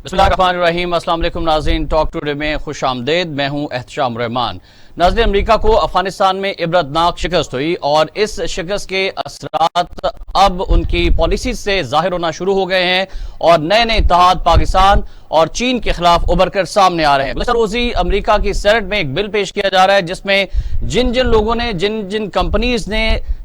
बिस्मिल्लाहिर्रहमानिर्रहीम। अस्सलाम वालेकुम नाज़रीन, टॉक टुडे में खुश आमदेद। मैं हूं एहतशाम रहमान। नाज़रीन, अमरीका को अफगानिस्तान में इबरतनाक शिकस्त हुई और इस शिकस्त के असरात अब उनकी पॉलिसी से जाहिर होना शुरू हो गए हैं और नए नए इत्तेहाद पाकिस्तान और चीन के खिलाफ उभर कर सामने आ रहे हैं। गुज़श्ता रोज़ी अमरीका की सेनेट में एक बिल पेश किया जा रहा है जिसमें जिन जिन लोगों ने, जिन जिन कंपनीज ने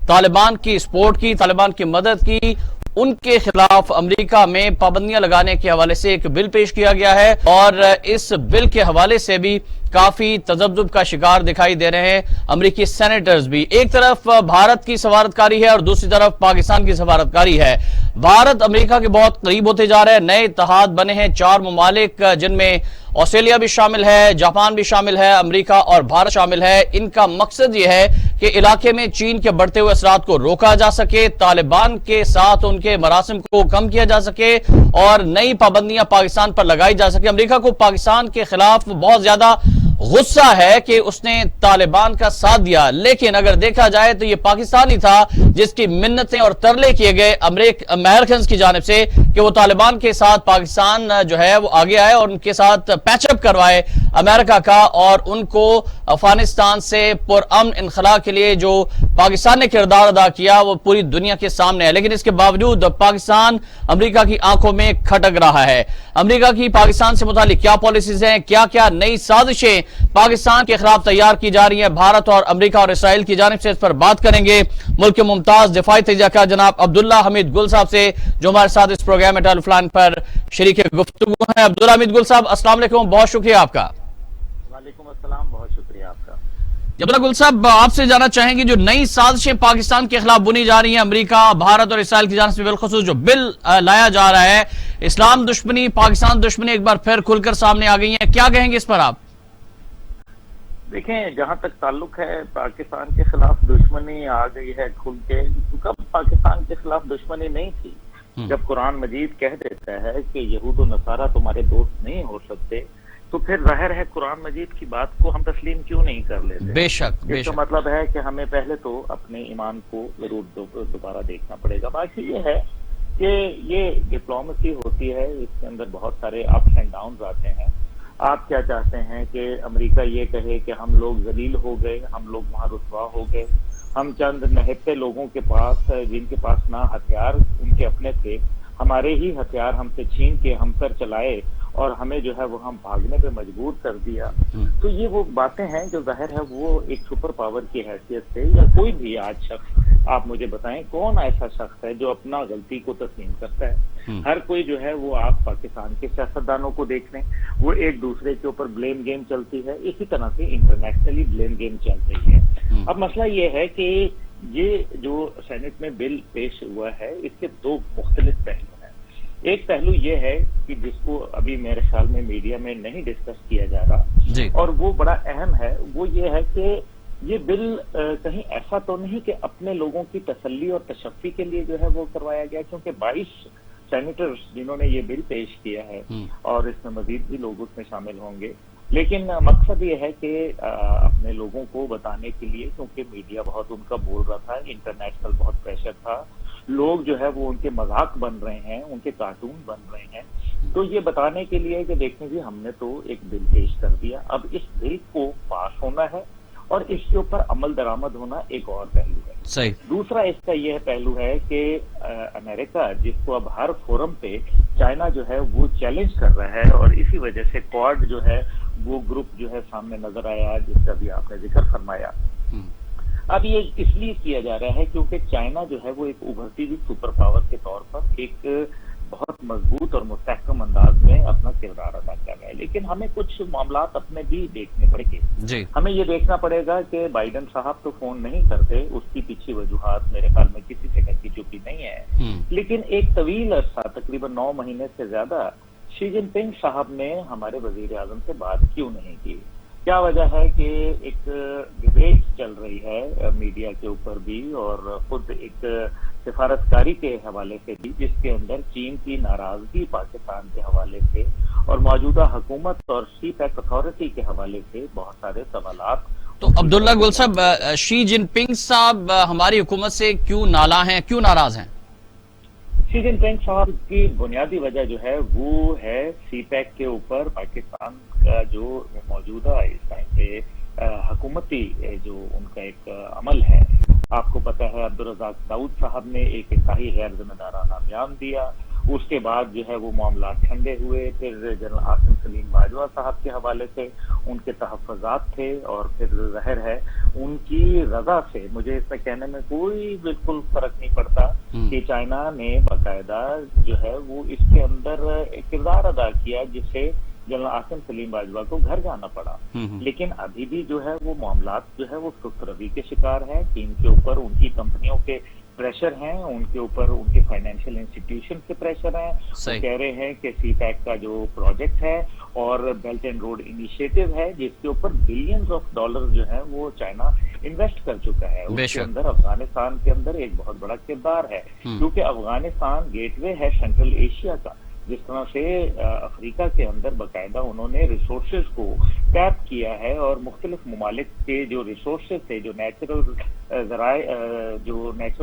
तालिबान की सपोर्ट की, तालिबान की मदद की, उनके खिलाफ अमेरिका में पाबंदियां लगाने के हवाले से एक बिल पेश किया गया है और इस बिल के हवाले से भी काफी तजब्जुब का शिकार दिखाई दे रहे हैं अमेरिकी सेनेटर्स भी। एक तरफ भारत की सफारतकारी है और दूसरी तरफ पाकिस्तान की सफारतकारी है। भारत अमेरिका के बहुत करीब होते जा रहे हैं। नए इत्तेहाद बने हैं 4 ममालिक, जिनमें ऑस्ट्रेलिया भी शामिल है, जापान भी शामिल है, अमेरिका और भारत शामिल है। इनका मकसद यह है कि इलाके में चीन के बढ़ते हुए असरात को रोका जा सके, तालिबान के साथ उनके मरासिम को कम किया जा सके और नई पाबंदियां पाकिस्तान पर लगाई जा सके। अमेरिका को पाकिस्तान के खिलाफ बहुत ज्यादा गुस्सा है कि उसने तालिबान का साथ दिया, लेकिन अगर देखा जाए तो यह पाकिस्तान ही था जिसकी मिन्नतें और तरले किए गए अमेरिकन की जानिब से कि वो तालिबान के साथ पाकिस्तान जो है वो आगे आए और उनके साथ पैचअप करवाए अमेरिका का, और उनको अफगानिस्तान से पुरअमन इनखला के लिए जो पाकिस्तान ने किरदार अदा किया वो पूरी दुनिया के सामने है। लेकिन इसके बावजूद पाकिस्तान अमेरिका की आंखों में खटक रहा है। अमेरिका की पाकिस्तान से मुतालिक क्या पॉलिसीज हैं, क्या क्या नई साजिशें पाकिस्तान के खिलाफ तैयार की जा रही है भारत और अमेरिका और इसराइल की जानिब से, इस पर बात करेंगे मुल्क के मुमताज दिफाई तजज़ियाकार जनाब अब्दुल्ला हमीद गुल साहब से, जो हमारे साथ इस प्रोग्राम में टेलीफोन पर शरीक गुफ्तगू है। अब्दुल्ला हमीद गुल साहब, अस्सलाम वालेकुम, बहुत शुक्रिया आपका। वालेकुम अस्सलाम, बहुत शुक्रिया आपका। अब्दुल्ला गुल साहब, आपसे जानना चाहेंगे जो नई साजिशें पाकिस्तान के खिलाफ बुनी जा रही हैं अमेरिका, भारत और इसराइल की जानिब से, बिलखुसूस जो बिल लाया जा रहा है, इस्लाम दुश्मनी, पाकिस्तान दुश्मनी एक बार फिर खुलकर सामने आ गई है, क्या कहेंगे इस पर आप? देखें, जहां तक ताल्लुक है पाकिस्तान के खिलाफ दुश्मनी आ गई है खुल के। कब पाकिस्तान के खिलाफ दुश्मनी नहीं थी? जब कुरान मजीद कह देता है कि यहूद और नसारा तुम्हारे दोस्त नहीं हो सकते, तो फिर जाहिर है कुरान मजीद की बात को हम तस्लीम क्यों नहीं कर लेते? बेशक इसका मतलब है कि हमें पहले तो अपने ईमान को जरूर दोबारा देखना पड़ेगा। बाकी ये है कि ये डिप्लोमेसी होती है, इसके अंदर बहुत सारे अप्स एंड डाउन्स आते हैं। आप क्या चाहते हैं कि अमेरिका ये कहे कि हम लोग जलील हो गए, हम लोग वहां रुसवा हो गए, हम चंद नहत्ते लोगों के पास, जिनके पास ना हथियार उनके अपने थे, हमारे ही हथियार हमसे छीन के हम पर चलाए और हमें जो है वो हम भागने पे मजबूर कर दिया। तो ये वो बातें हैं जो जाहिर है वो एक सुपर पावर की हैसियत से, या कोई भी आज शख्स, आप मुझे बताएं कौन ऐसा शख्स है जो अपना गलती को तस्लीम करता है? हर कोई जो है वो, आप पाकिस्तान के सियासतदानों को देख लें, वो एक दूसरे के ऊपर ब्लेम गेम चलती है। इसी तरह से इंटरनेशनली ब्लेम गेम चल रही है। अब मसला ये है कि ये जो सेनेट में बिल पेश हुआ है, इसके 2 मुख्तलिफ पहलू हैं। एक पहलू ये है कि जिसको अभी मेरे ख्याल में मीडिया में नहीं डिस्कस किया जा रहा, और वो बड़ा अहम है, वो ये है कि ये बिल कहीं ऐसा तो नहीं कि अपने लोगों की तसल्ली और तशफ़ी के लिए जो है वो करवाया गया, क्योंकि 22 सेनेटर्स जिन्होंने ये बिल पेश किया है और इसमें मजीद भी लोग उसमें शामिल होंगे। लेकिन मकसद ये है कि अपने लोगों को बताने के लिए, क्योंकि मीडिया बहुत उनका बोल रहा था, इंटरनेशनल बहुत प्रेशर था, लोग जो है वो उनके मजाक बन रहे हैं, उनके कार्टून बन रहे हैं, तो ये बताने के लिए कि देखने जी हमने तो एक बिल पेश कर दिया, अब इस बिल को पास होना है और इसके ऊपर अमल दरामद होना एक और पहलू है। सही। दूसरा इसका यह पहलू है कि अमेरिका, जिसको अब हर फोरम पे चाइना जो है वो चैलेंज कर रहा है, और इसी वजह से क्वाड जो है वो ग्रुप जो है सामने नजर आया, जिसका भी आपने जिक्र फरमाया। अब ये इसलिए किया जा रहा है क्योंकि चाइना जो है वो एक उभरती हुई सुपर पावर के तौर पर एक बहुत मजबूत और मुस्तहकम अंदाज में अपना किरदार अदा कर रहा है। लेकिन हमें कुछ मामलात अपने भी देखने पड़ेंगे। हमें ये देखना पड़ेगा कि बाइडन साहब तो फोन नहीं करते, उसकी पीछे वजूहात मेरे ख्याल में किसी जगह की चुपी नहीं है। लेकिन एक तवील अरसा, तकरीबन 9 महीने से ज्यादा, शी जिनपिंग साहब ने हमारे वजीर आजम से बात क्यों नहीं की? क्या वजह है कि एक डिबेट चल रही है मीडिया के ऊपर भी और खुद एक सिफारतकारी के हवाले से भी, जिसके अंदर चीन की नाराजगी पाकिस्तान के हवाले से और मौजूदा हुकूमत और चीफ अथॉरिटी के हवाले से बहुत सारे सवालात। तो अब्दुल्ला गुल साहब, शी जिनपिंग साहब हमारी हुकूमत से क्यों नाला हैं, क्यों नाराज हैं? शी जिनपिंग साहब की बुनियादी वजह जो है वो है सीपैक के ऊपर पाकिस्तान का जो मौजूदा इस टाइम पे हुकूमती जो उनका एक अमल है। आपको पता है अब्दुल रज़ाक दाऊद साहब ने एक इंतहाई गैर जिम्मेदाराना बयान दिया, उसके बाद जो है वो मामला ठंडे हुए, फिर जनरल आसिम सलीम बाजवा साहब के हवाले से उनके तहफ़्फ़ुज़ात थे और फिर ज़ाहिर है उनकी रजा से मुझे इसमें कहने में कोई बिल्कुल फर्क नहीं पड़ता कि चाइना ने बाकायदा जो है वो इसके अंदर एक किरदार अदा किया जिससे जनरल आसिम सलीम बाजवा को घर जाना पड़ा। लेकिन अभी भी जो है वो मामलात जो है वो सुस्त रवि के शिकार है। चीन के ऊपर उनकी कंपनियों के प्रेशर हैं, उनके ऊपर उनके फाइनेंशियल इंस्टीट्यूशन के प्रेशर हैं। वो कह रहे हैं कि सीपैक का जो प्रोजेक्ट है और बेल्ट एंड रोड इनिशिएटिव है जिसके ऊपर बिलियंस ऑफ डॉलर जो है वो चाइना इन्वेस्ट कर चुका है, उसके अंदर अफगानिस्तान के अंदर एक बहुत बड़ा किरदार है क्योंकि अफगानिस्तान गेटवे है सेंट्रल एशिया का। जिस तरह से अफ्रीका के अंदर बाकायदा उन्होंने रिसोर्सेज को टैप किया है और मुख्तलिफ ममालिक के जो रिसोर्सेज थे, जो नेचुरल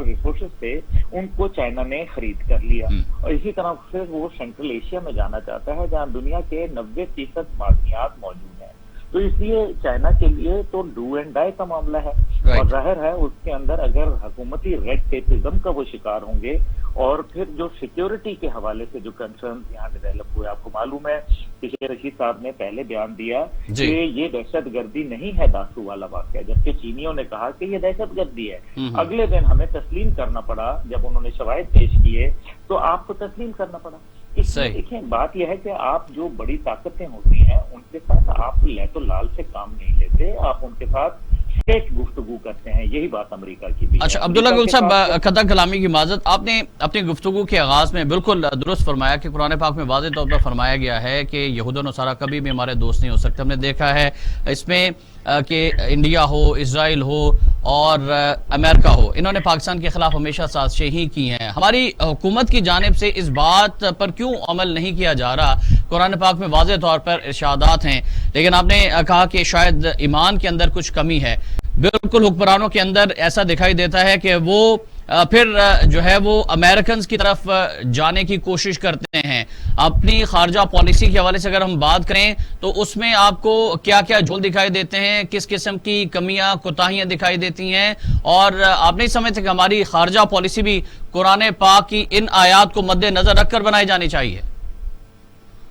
रिसोर्सेज थे, उनको चाइना ने खरीद कर लिया और इसी तरह से वो सेंट्रल एशिया में जाना चाहता है जहां दुनिया के 90% मादनियात मौजूद हैं। तो इसलिए चाइना के लिए तो डू एंड डाई का मामला है और जाहिर है उसके अंदर अगर हुकूमती रेड टेपिज्म का वो शिकार होंगे और फिर जो सिक्योरिटी के हवाले से जो कंसर्न यहाँ डेवलप हुए, आपको मालूम है कि शेख रशीद साहब ने पहले बयान दिया कि ये दहशतगर्दी नहीं है दासू वाला वाकया, जबकि चीनियों ने कहा कि ये दहशतगर्दी है। अगले दिन हमें तस्लीम करना पड़ा, जब उन्होंने शवाहिद पेश किए तो आपको तस्लीम करना पड़ा। इसमें देखिए बात यह है कि आप जो बड़ी ताकतें होती हैं उनके साथ आप लहतो लाल से काम नहीं लेते, आप उनके साथ स्टेट गुफ्तगू करते हैं, यही बात अमेरिका की भी। अच्छा अब्दुल्ला गुल साहब, कदा कलामी की माजत, आपने अपनी गुफ्तगू के आगाज में बिल्कुल दुरुस्त फरमाया कि कुरान पाक में वाज़ेह तौर पर फरमाया गया है कि यहूद और नसारा कभी भी हमारे दोस्त नहीं हो सकते। हमने देखा है इसमें कि इंडिया हो, इजराइल हो और अमेरिका हो, इन्होंने पाकिस्तान के खिलाफ हमेशा साजिशें ही की हैं। हमारी हुकूमत की जानिब से इस बात पर क्यों अमल नहीं किया जा रहा? कुरान पाक में वाज़ेह तौर पर इरशादात हैं, लेकिन आपने कहा कि शायद ईमान के अंदर कुछ कमी है। बिल्कुल हुक्मरानों के अंदर ऐसा दिखाई देता है कि वो फिर जो है वो अमेरिकन की तरफ जाने की कोशिश करते हैं। अपनी खारजा पॉलिसी के हवाले से अगर हम बात करें तो उसमें आपको क्या क्या झोल दिखाई देते हैं, किस किस्म की कमियां कोताहियां दिखाई देती हैं, और आप नहीं समझते कि हमारी खारजा पॉलिसी भी कुरान पाक की इन आयात को मद्देनजर रखकर बनाई जानी चाहिए?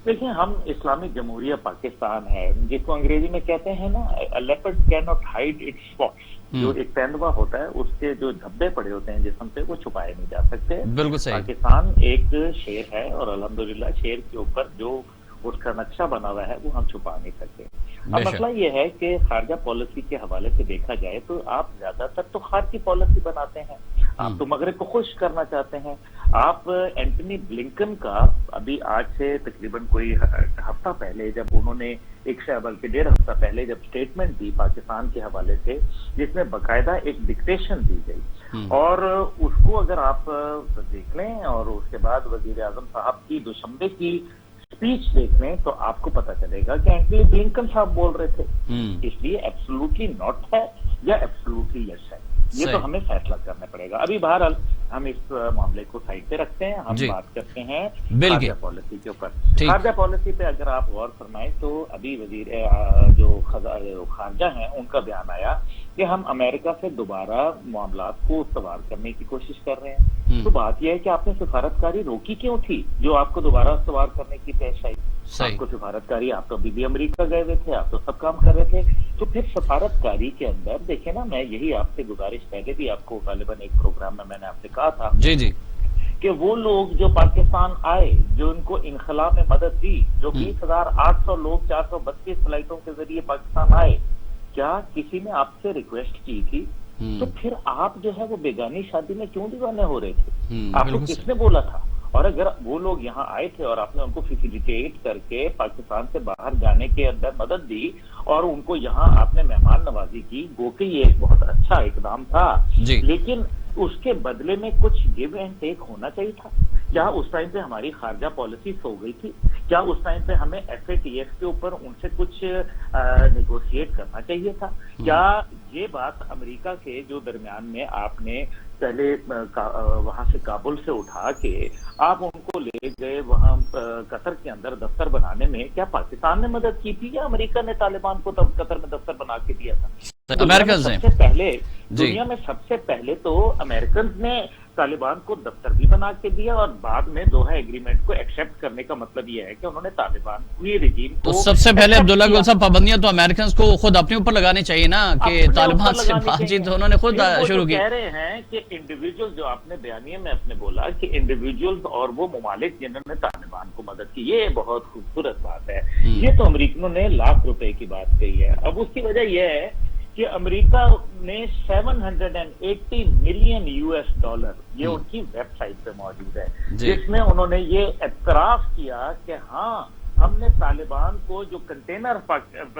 देखिए, हम इस्लामिक जमहूरिया पाकिस्तान है जिसको अंग्रेजी में कहते हैं ना, अ leopard can not hide it's spots. जो एक तेंदुआ होता है उसके जो धब्बे पड़े होते हैं जिस्म पे, वो छुपाए नहीं जा सकते। बिल्कुल सही। पाकिस्तान एक शेर है और अल्हम्दुलिल्लाह शेर के ऊपर जो उसका नक्शा बना हुआ है वो हम छुपा नहीं सकते। अब मसला ये है कि खारजा पॉलिसी के हवाले से देखा जाए तो आप ज्यादातर तो खारजी पॉलिसी बनाते हैं, आप तो मगरब को खुश करना चाहते हैं। आप एंटनी ब्लिंकन का अभी आज से तकरीबन कोई हफ्ता पहले जब उन्होंने बल्कि 1.5 हफ्ता पहले जब स्टेटमेंट दी पाकिस्तान के हवाले से, जिसमें बाकायदा एक डिक्टेशन दी गई और उसको अगर आप देख लें और उसके बाद वजीर आजम साहब की दुशंबे की स्पीच देख लें तो आपको पता चलेगा कि एंटनी ब्लिंकन साहब बोल रहे थे। इसलिए एब्सोल्युटली नॉट है या एब्सोल्युटली यस है, ये तो हमें फैसला करना पड़ेगा। अभी बहरहाल हम इस मामले को साइड पे रखते हैं, हम बात करते हैं खारजा पॉलिसी के ऊपर। खारजा पॉलिसी पे अगर आप गौर फरमाएं तो अभी वजीर जो खारजा हैं उनका बयान आया कि हम अमेरिका से दोबारा मामलात को सवार करने की कोशिश कर रहे हैं। तो बात यह है कि आपने सिफारतकारी रोकी क्यों थी जो आपको दोबारा सवार करने की पेश आई? आपको सिफारतकारी, आप तो अभी भी अमेरिका गए हुए थे, आप तो सब काम कर रहे थे। तो फिर सिफारतकारी के अंदर देखे ना, मैं यही आपसे गुजारिश पहले भी आपको गालिबन एक प्रोग्राम में मैंने आपसे कहा था जी कि वो लोग जो पाकिस्तान आए, जो उनको इनखला में मदद दी, जो 20,800 लोग 432 फ्लाइटों के जरिए पाकिस्तान आए, क्या किसी ने आपसे रिक्वेस्ट की थी? तो फिर आप जो है वो बेगानी शादी में क्यों दीवाने हो रहे थे? आपको किसने बोला था? और अगर वो लोग यहाँ आए थे और आपने उनको फैसिलिटेट करके पाकिस्तान से बाहर जाने के अंदर मदद दी और उनको यहाँ आपने मेहमान नवाजी की, गो के ये एक बहुत अच्छा इकदाम था, लेकिन उसके बदले में कुछ गिव एंड टेक होना चाहिए था। क्या उस टाइम पे हमारी खारजा पॉलिसी सो गई थी? क्या उस टाइम पे हमें FATF के ऊपर उनसे कुछ निगोशिएट करना चाहिए था? क्या ये बात अमेरिका के जो दरमियान में आपने पहले वहां से काबुल से उठा के आप उनको ले गए वहां कतर के अंदर दफ्तर बनाने में, क्या पाकिस्तान ने मदद की थी या अमेरिका ने तालिबान को तब कतर में दफ्तर बना के दिया था? दुनिया में सबसे पहले तो अमेरिकन ने तालिबान को दफ्तर भी बना के दिया और बाद में दोहा एग्रीमेंट को एक्सेप्ट करने का मतलब यह है कि उन्होंने तालिबान ये रिजीम तो सबसे पहले अब्दुल्ला गुल साहब पाबंदियां तो अमेरिकन को खुद अपने ऊपर लगानी चाहिए ना, कि तालिबान से बातचीत तो उन्होंने खुद शुरू की। कह रहे हैं कि इंडिविजुअल, जो आपने बयानिए में आपने बोला कि इंडिविजुअल्स और वो ममालिक जिन्होंने तालिबान को मदद की, ये बहुत खूबसूरत बात है। ये तो अमेरिकनों ने लाख रुपए की बात कही है। अब उसकी वजह यह है कि अमेरिका ने 780 मिलियन $, ये उनकी वेबसाइट पे मौजूद है, जिसमें उन्होंने ये एतराफ किया कि हाँ, हमने तालिबान को जो कंटेनर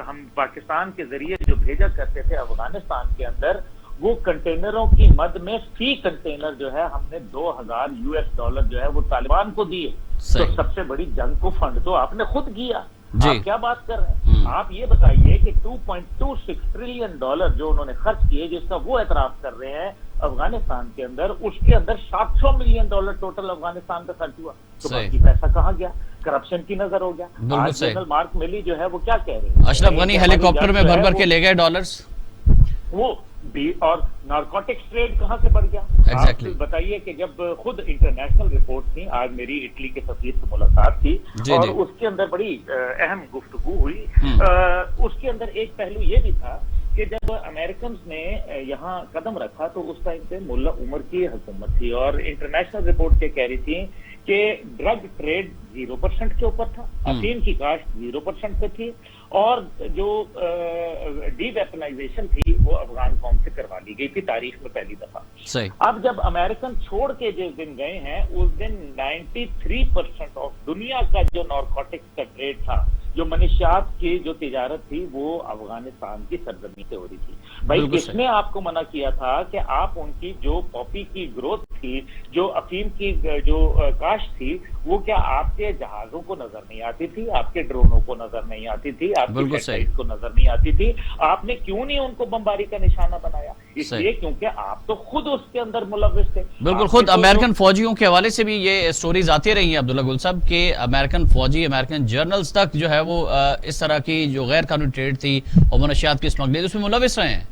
हम पाकिस्तान के जरिए जो भेजा करते थे अफगानिस्तान के अंदर, वो कंटेनरों की मद में फी कंटेनर जो है हमने $2000 जो है वो तालिबान को दिए। तो सबसे बड़ी जंग को फंड तो आपने खुद किया। आप क्या बात कर रहे हैं? आप ये बताइए कि $2.26 ट्रिलियन जो उन्होंने खर्च किए, जिसका वो एतराफ कर रहे हैं अफगानिस्तान के अंदर, उसके अंदर $700 मिलियन टोटल अफगानिस्तान का खर्च हुआ। तो बाकी पैसा कहाँ गया? करप्शन की नजर हो गया। आज जनरल मार्क मिली जो है वो क्या कह रहे हैं? अशरफ गनी हेलीकॉप्टर में भर भर के ले गए डॉलर्स। वो भी, और नारकोटिक्स ट्रेड कहां से बढ़ गया? Exactly. आप बताइए कि जब खुद इंटरनेशनल रिपोर्ट थी, आज मेरी इटली के सफीर से मुलाकात थी और उसके अंदर बड़ी अहम गुफ्तगू हुई। उसके अंदर एक पहलू ये भी था कि जब अमेरिकन ने यहाँ कदम रखा तो उस टाइम पे मुल्ला उमर की हुकूमत थी और इंटरनेशनल रिपोर्ट कह रही थी कि ड्रग ट्रेड 0% के ऊपर था, अफीम की काश्त 0% पे थी और जो डीवेपनाइजेशन थी वो अफगान कौम से करवा ली गई थी तारीख में पहली दफा। सही। अब जब अमेरिकन छोड़ के जिस दिन गए हैं उस दिन 93% ऑफ दुनिया का जो नारकोटिक्स का ट्रेड था, जो मनुष्यात की जो तिजारत थी, वो अफगानिस्तान की सरजमी से हो रही थी। भाई किसने आपको मना किया था कि आप उनकी जो पॉपी की ग्रोथ थी, जो अफीम की जो काश्त थी, वो क्या आपके जहाजों को नजर नहीं आती थी? आपके ड्रोनों को नजर नहीं आती थी? आपकी सैटेलाइट को नजर नहीं आती थी? आपने क्यों नहीं उनको बमबारी का निशाना बनाया? इसलिए क्योंकि आप तो खुद उसके अंदर मुलव्विस थे। बिल्कुल, खुद अमेरिकन फौजियों के हवाले से भी ये स्टोरीज आती रही हैं अब्दुल्ला गुल साहब के अमेरिकन फौजी, अमेरिकन जर्नल्स तक जो है वो इस तरह की जो गैर कानूनी ट्रेड थी और मनशियात की स्मगलिंग, उसमें मुलव्विस रहे हैं।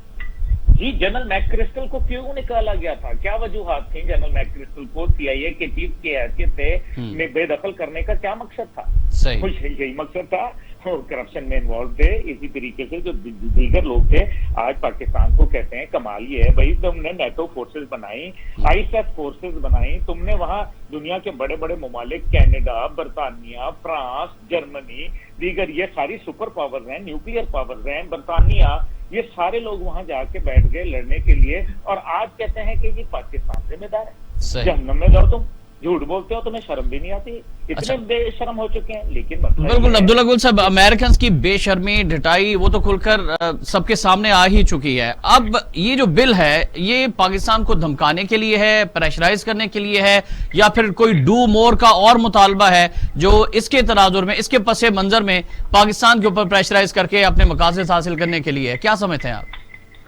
जी, जनरल मैकक्रिस्टल को क्यों निकाला गया था? क्या वजूहात थी जनरल मैकक्रिस्टल को CIA के चीफ की हैसियत से बेदखल करने का? क्या मकसद था? यही मकसद था। करप्शन में इन्वॉल्व थे। इसी तरीके से जो दीगर लोग थे, आज पाकिस्तान को कहते हैं कमाल ये है भाई, तुमने नेटो फोर्सेस बनाई, ISAF फोर्सेस बनाई, तुमने वहां दुनिया के बड़े बड़े ममालिक, कनाडा, बरतानिया, फ्रांस, जर्मनी, दीगर ये सारी सुपर पावर्स हैं, न्यूक्लियर पावर्स हैं, बरतानिया, ये सारे लोग वहां जाके बैठ गए लड़ने के लिए और आज कहते हैं कि जी पाकिस्तान जिम्मेदार है। जहन्नम में जाओ तुम, झूठ बोलते हो, तुम्हें शर्म भी नहीं आती। इतने बेशर्म हो चुके हैं। लेकिन बिल्कुल अब्दुल्ला गुल साहब, अमेरिकन की बेशर्मी, ढिठाई वो तो खुलकर सबके सामने आ ही चुकी है। अब ये जो बिल है ये पाकिस्तान को धमकाने के लिए है, प्रेशराइज करने के लिए है, या फिर कोई डू मोर का और मुतालबा है जो इसके तनाजुर में, इसके पसे मंजर में पाकिस्तान के ऊपर प्रेशराइज करके अपने मकासद हासिल करने के लिए है? क्या समझते हैं आप?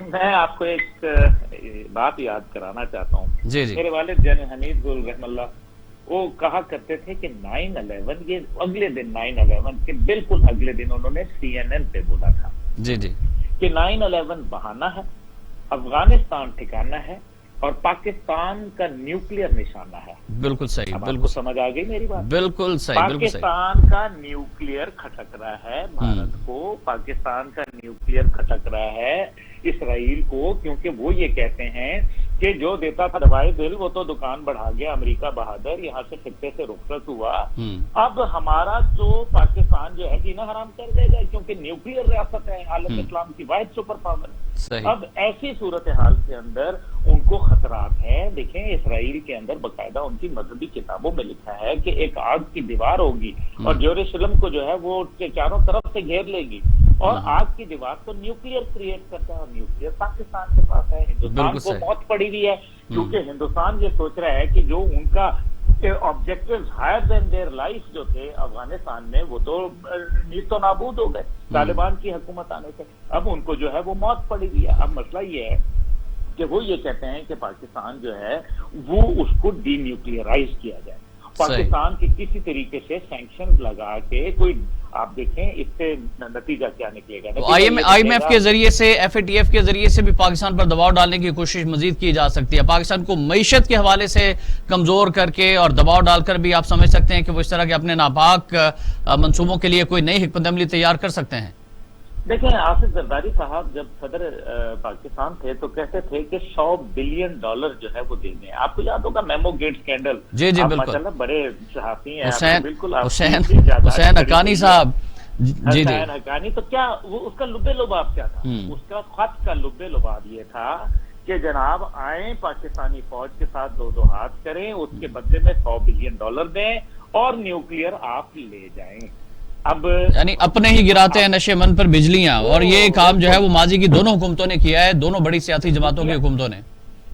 मैं आपको एक बात याद कराना चाहता हूँ। जी जी। मेरे वालिद जनरल हमीद गुल रहमतुल्लाह वो कहा करते थे कि 9/11, ये अगले दिन 9/11 के बिल्कुल अगले दिन उन्होंने CNN पे बोला था जी जी कि 9/11 बहाना है, अफगानिस्तान ठिकाना है और पाकिस्तान का न्यूक्लियर निशाना है। बिल्कुल सही, बिल्कुल समझ आ गई मेरी बात? बिल्कुल सही। पाकिस्तान का न्यूक्लियर खटक रहा है भारत को, पाकिस्तान का न्यूक्लियर खटक रहा है इसराइल को, क्योंकि वो ये कहते हैं कि जो देता था दवाई बिल वो तो दुकान बढ़ा गया अमेरिका बहादुर, यहाँ से खित्ते से रुखसत हुआ। अब हमारा तो पाकिस्तान जो है जीना हराम कर देगा, क्योंकि न्यूक्लियर रियासत है, आलम इस्लाम की वाहिद सुपर पावर है। अब ऐसी सूरत हाल के अंदर उनको खतरात है। देखें, इसराइल के अंदर बकायदा उनकी मजहबी किताबों में लिखा है कि एक आग की दीवार होगी और जेरूसलम को जो है वो चारों तरफ से घेर लेगी, और आग की दीवार तो न्यूक्लियर क्रिएट करता है और न्यूक्लियर पाकिस्तान के पास है। हिंदुस्तान को मौत पड़ी हुई है, क्योंकि हिंदुस्तान ये सोच रहा है कि जो उनका objectives higher than their life जो थे अफगानिस्तान में, वो तो नीस्तो नाबूद हो गए तालिबान की हुकूमत आने से। अब उनको जो है वो मौत पड़ी हुई है। अब मसला ये है कि वो ये कहते हैं कि पाकिस्तान जो है वो उसको डीन्यूक्लियराइज किया जाए, पाकिस्तान की किसी तरीके से सैंक्शन लगा के कोई, आप देखें इससे नतीजा क्या निकलेगा। तो IMF के जरिए से, FATF के जरिए से भी पाकिस्तान पर दबाव डालने की कोशिश मजीद की जा सकती है, पाकिस्तान को मईशत के हवाले से कमजोर करके और दबाव डालकर भी आप समझ सकते हैं कि वो इस तरह के अपने नापाक मंसूबों के लिए कोई नई हिकमत अमली तैयार कर सकते हैं। देखें, आसिफ जरदारी साहब जब सदर पाकिस्तान थे तो कहते थे कि $100 बिलियन जो है वो देंगे। आपको याद होगा मेमो गेट स्कैंडल। जी जी बिल्कुल, माशाल्लाह बड़े सहाफी हैं। हुसैन हक्कानी साहब, जी जी हक्कानी, तो क्या वो उसका लुब्बे लुबाब क्या था? उसका खत का लुब्बे लुबाब ये था कि जनाब आए पाकिस्तानी फौज के साथ दो दो हाथ करें, उसके बदले में $100 बिलियन दें और न्यूक्लियर आप ले जाएं। अब यानी अपने ही गिराते हैं नशे मन पर बिजलियां, और ये काम जो है वो माजी की दोनों हुकूमतों ने किया है, दोनों बड़ी सियासी जमातों की हुकूमतों ने।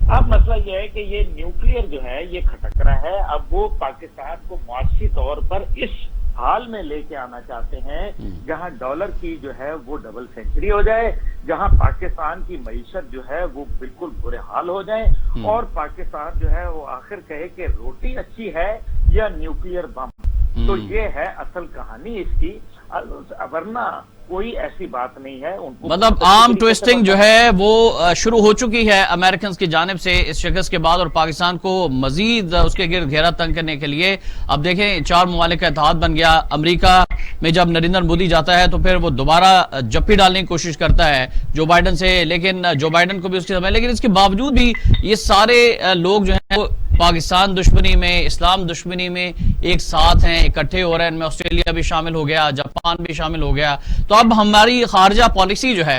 अब मसला ये है कि ये न्यूक्लियर जो है ये खटक रहा है। अब वो पाकिस्तान को मुआशी तौर पर इस हाल में लेके आना चाहते हैं जहां डॉलर की जो है वो डबल सेंचुरी हो जाए, जहां पाकिस्तान की मईशत जो है वो बिल्कुल बुरे हाल हो जाए, और पाकिस्तान जो है वो आखिर कहे कि रोटी अच्छी है या न्यूक्लियर बम। तो ये है असल कहानी इसकी, वरना कोई ऐसी बात नहीं है। उनको मतलब आर्म ट्विस्टिंग जो है वो शुरू हो चुकी है अमेरिकन की जानिब से इस शिकस्त के बाद, और पाकिस्तान को मजीद उसके गिर्द घेरा तंग करने के लिए अब देखें 4 ममालिक का इत्तेहाद बन गया। अमेरिका में जब नरेंद्र मोदी जाता है तो फिर वो दोबारा जप्पी डालने की कोशिश करता है जो बाइडन से, लेकिन जो बाइडन को भी उसके समय, लेकिन इसके बावजूद भी ये सारे लोग जो है वो पाकिस्तान दुश्मनी में, इस्लाम दुश्मनी में एक साथ हैं, इकट्ठे हो रहे हैं। इनमें ऑस्ट्रेलिया भी शामिल हो गया, जापान भी शामिल हो गया। तो अब हमारी खारजा पॉलिसी जो है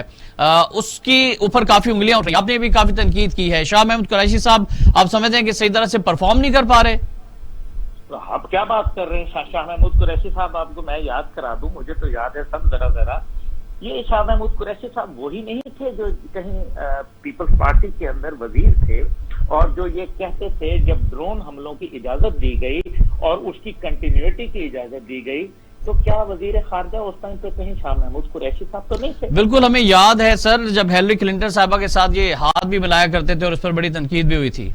उसकी ऊपर काफी उंगलियां उठ रही हैं। आपने भी काफी तनकीद की है। शाह महमूद कुरैशी साहब, आप समझते हैं कि सही तरह से परफॉर्म नहीं कर पा रहे? तो आप क्या बात कर रहे हैं? शाह महमूद कुरैशी साहब, आपको मैं याद करा दूं, मुझे तो याद है सब जरा। ये शाह महमूद कुरैशी साहब वही नहीं थे जो कहीं पीपल्स पार्टी के अंदर वजीर थे, और जो ये कहते थे जब ड्रोन हमलों की इजाजत दी गई और उसकी कंटिन्यूटी की इजाजत दी गई, तो क्या वजीर खारजा उस टाइम पे कहीं शाह महमूद कुरैशी साहब तो नहीं थे? बिल्कुल, हमें याद है सर, जब हिलरी क्लिंटन साहबा के साथ ये हाथ भी मिलाया करते थे और उस पर बड़ी तनकीद भी हुई थी।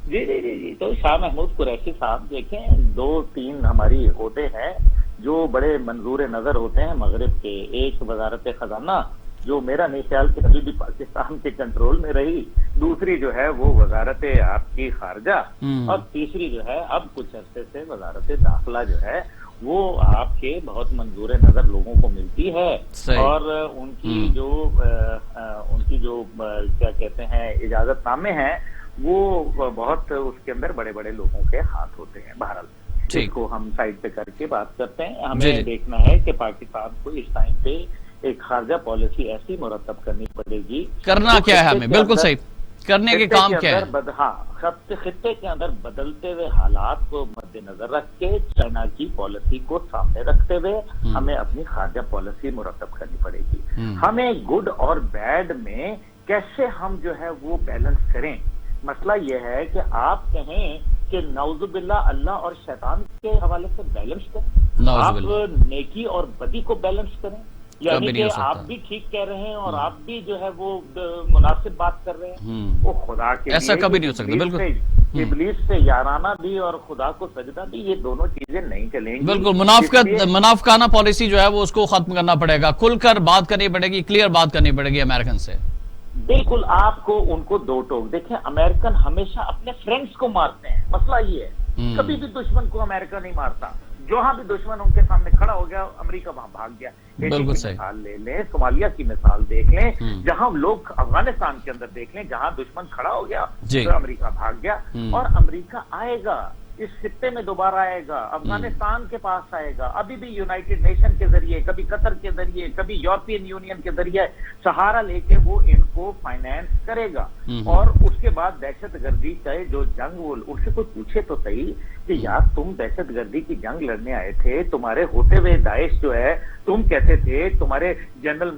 जी जी जी जी। तो शाह महमूद कुरैशी साहब देखें, 2-3 हमारी ओहदे हैं जो बड़े मंजूर नजर होते हैं मगरिब के। एक वजारत खजाना, जो मेरा नहीं ख्याल कि कभी भी पाकिस्तान के कंट्रोल में रही, दूसरी जो है वो वजारत आपकी खारजा, और तीसरी जो है अब कुछ अरसे से वजारत दाखिला जो है वो आपके बहुत मंजूर नजर लोगों को मिलती है। और उनकी जो क्या कहते हैं इजाजतनामे हैं वो बहुत, उसके अंदर बड़े बड़े लोगों के हाथ होते हैं। बहरहाल जिसको हम साइड पे करके बात करते हैं, हमें देखना है कि पाकिस्तान को इस टाइम पे एक खारजा पॉलिसी ऐसी मुरतब करनी पड़ेगी। करना क्या है हमें? बिल्कुल सही, करने के काम क्या है? हाँ, खित्ते के अंदर बदलते हुए हालात को मद्देनजर रख के, चाइना की पॉलिसी को सामने रखते हुए हमें अपनी खारजा पॉलिसी मुरतब करनी पड़ेगी। हमें गुड और बैड में कैसे हम जो है वो बैलेंस करें। मसला यह है कि आप कहें कि नौजुबिल्ला अल्लाह और शैतान के हवाले से बैलेंस करें, आप नेकी और बदी को बैलेंस करें, यानी कि आप भी ठीक कह रहे हैं और आप भी जो है वो मुनासिब बात कर रहे हैं। वो खुदा के ऐसा कभी नहीं हो सकता। बिल्कुल, इब्लीस से याराना भी और खुदा को सजदा भी, ये दोनों चीजें नहीं चलेंगी। बिल्कुल, मुनाफिकाना पॉलिसी जो है वो उसको खत्म करना पड़ेगा, खुलकर बात करनी पड़ेगी, क्लियर बात करनी पड़ेगी अमेरिकन से। बिल्कुल, आपको उनको दो टोक। देखें, अमेरिकन हमेशा अपने फ्रेंड्स को मारते हैं, मसला ये है। कभी भी दुश्मन को अमेरिका नहीं मारता। जहां भी दुश्मन उनके सामने खड़ा हो गया, अमेरिका वहां भाग गया। बिल्कुल सही। मिसाल ले लें, सोमालिया की मिसाल देख लें, जहां लोग, अफगानिस्तान के अंदर देख लें, जहां दुश्मन खड़ा हो गया तो अमेरिका भाग गया। और अमेरिका आएगा, इस खित्ते में दोबारा आएगा, अफगानिस्तान के पास आएगा, अभी भी यूनाइटेड नेशन के जरिए, कभी कतर के जरिए, कभी यूरोपियन यूनियन के जरिए सहारा लेके वो इनको फाइनेंस करेगा। और उसके बाद दहशतगर्दी चाहे जो जंग, वो उससे कोई पूछे तो सही कि यार तुम दहशतगर्दी की जंग लड़ने आए थे, तुम्हारे होते हुए दाइश जो है, तुम कहते थे, तुम्हारे जनरल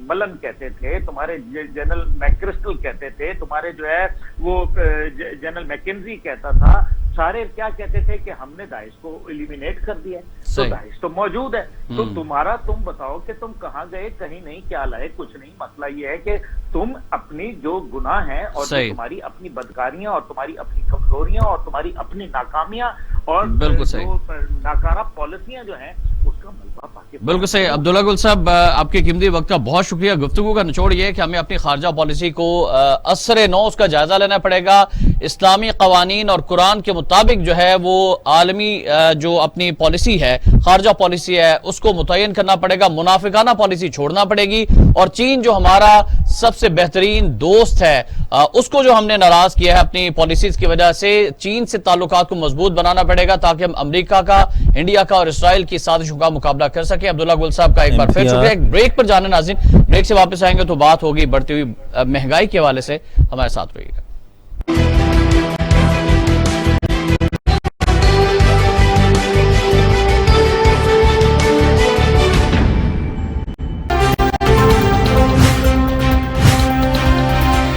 मलन कहते थे, तुम्हारे जनरल मैक्रिस्टल कहते थे, तुम्हारे जो है वो जनरल मैकेंजी कहता था, सारे क्या कहते थे कि हमने दाइश को एलिमिनेट कर दिया है, तो सही। दाइश तो मौजूद है। तो तुम बताओ कि तुम कहाँ गए, कहीं नहीं, क्या लाए, कुछ नहीं। मसला ये है कि तुम अपनी जो गुनाह है और जो सही। तुम्हारी अपनी बदकारियां और तुम्हारी अपनी कमजोरियां और तुम्हारी अपनी नाकामियां और बिल्कुल सही। जो नाकारा पॉलिसियां जो हैं उसका मलबा पाकिस्तान। बिल्कुल सही। अब्दुल्ला गुल साहब, आपके कीमती वक्त का बहुत शुक्रिया। गुफ्तगू का निचोड़ ये है कि हमें अपनी खारजा पॉलिसी को असर नौ उसका जायजा लेना पड़ेगा। इस्लामी कवानीन और कुरान के मुताबिक जो है वो आलमी जो अपनी पॉलिसी है, खारजा पॉलिसी है, उसको मुतय्यन करना पड़ेगा। मुनाफिकाना पॉलिसी छोड़ना पड़ेगी। और चीन जो हमारा सबसे बेहतरीन दोस्त है, उसको जो हमने नाराज किया है अपनी पॉलिसीज की वजह से, चीन से ताल्लुकात को मजबूत बनाना पड़ेगा ताकि हम अमेरिका का, इंडिया का और इसराइल की साजिशों का मुकाबला कर सके। अब्दुल्ला गुल साहब का एक बार फिर शुक्रिया। एक ब्रेक पर जाने नाज़रीन, ब्रेक से वापस आएंगे तो बात होगी बढ़ती हुई महंगाई के हवाले से। हमारे साथ रहिएगा।